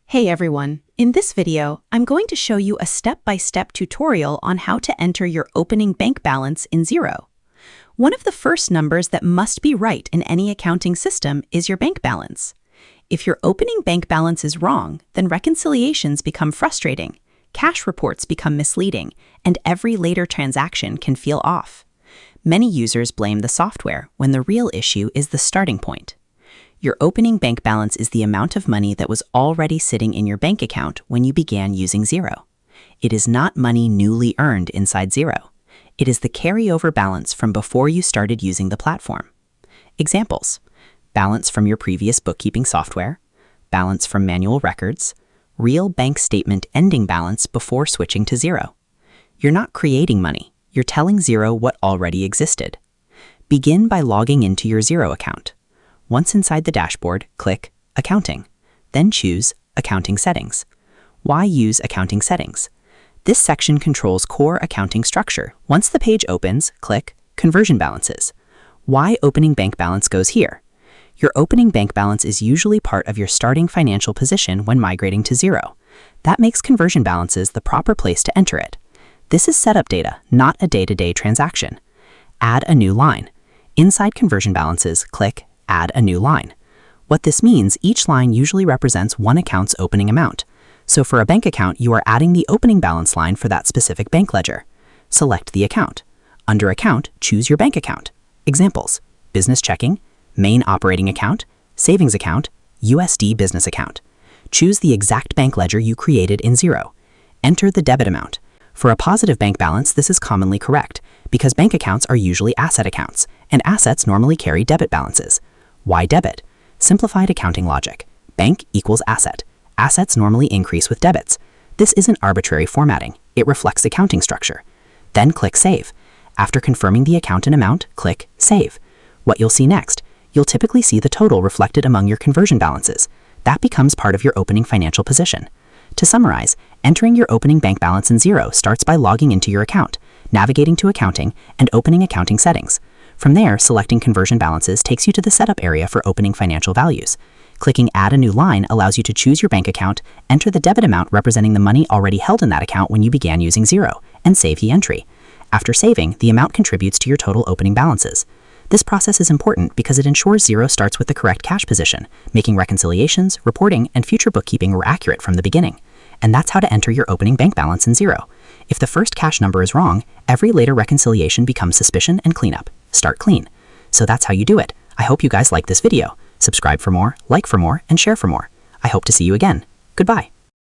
Hey everyone, in this video, I'm going to show you a step-by-step tutorial on how to enter your opening bank balance in Xero. One of the first numbers that must be right in any accounting system is your bank balance. If your opening bank balance is wrong, then reconciliations become frustrating, cash reports become misleading, and every later transaction can feel off. Many users blame the software when the real issue is the starting point. Your opening bank balance is the amount of money that was already sitting in your bank account when you began using Xero. It is not money newly earned inside Xero. It is the carryover balance from before you started using the platform. Examples: balance from your previous bookkeeping software, balance from manual records, real bank statement ending balance before switching to Xero. You're not creating money, you're telling Xero what already existed. Begin by logging into your Xero account. Once inside the dashboard, click Accounting, then choose Accounting Settings. Why use Accounting Settings? This section controls core accounting structure. Once the page opens, click Conversion Balances. Why opening bank balance goes here? Your opening bank balance is usually part of your starting financial position when migrating to Xero. That makes conversion balances the proper place to enter it. This is setup data, not a day-to-day transaction. Add a new line. Inside conversion balances, click Add a new line. What this means, each line usually represents one account's opening amount. So for a bank account, you are adding the opening balance line for that specific bank ledger. Select the account. Under Account, choose your bank account. Examples: business checking, main operating account, savings account, USD business account. Choose the exact bank ledger you created in Xero. Enter the debit amount. For a positive bank balance, this is commonly correct, because bank accounts are usually asset accounts, and assets normally carry debit balances. Why debit? Simplified accounting logic. Bank equals asset. Assets normally increase with debits. This isn't arbitrary formatting. It reflects accounting structure. Then click Save. After confirming the account and amount, click Save. What you'll see next, you'll typically see the total reflected among your conversion balances. That becomes part of your opening financial position. To summarize, entering your opening bank balance in Xero starts by logging into your account, navigating to Accounting, and opening Accounting Settings. From there, selecting Conversion Balances takes you to the setup area for opening financial values. Clicking Add a new line allows you to choose your bank account, enter the debit amount representing the money already held in that account when you began using Xero, and save the entry. After saving, the amount contributes to your total opening balances. This process is important because it ensures Xero starts with the correct cash position, making reconciliations, reporting, and future bookkeeping more accurate from the beginning. And that's how to enter your opening bank balance in Xero. If the first cash number is wrong, every later reconciliation becomes suspicion and cleanup. Start clean. So that's how you do it. I hope you guys like this video. Subscribe for more, like for more, and share for more. I hope to see you again. Goodbye.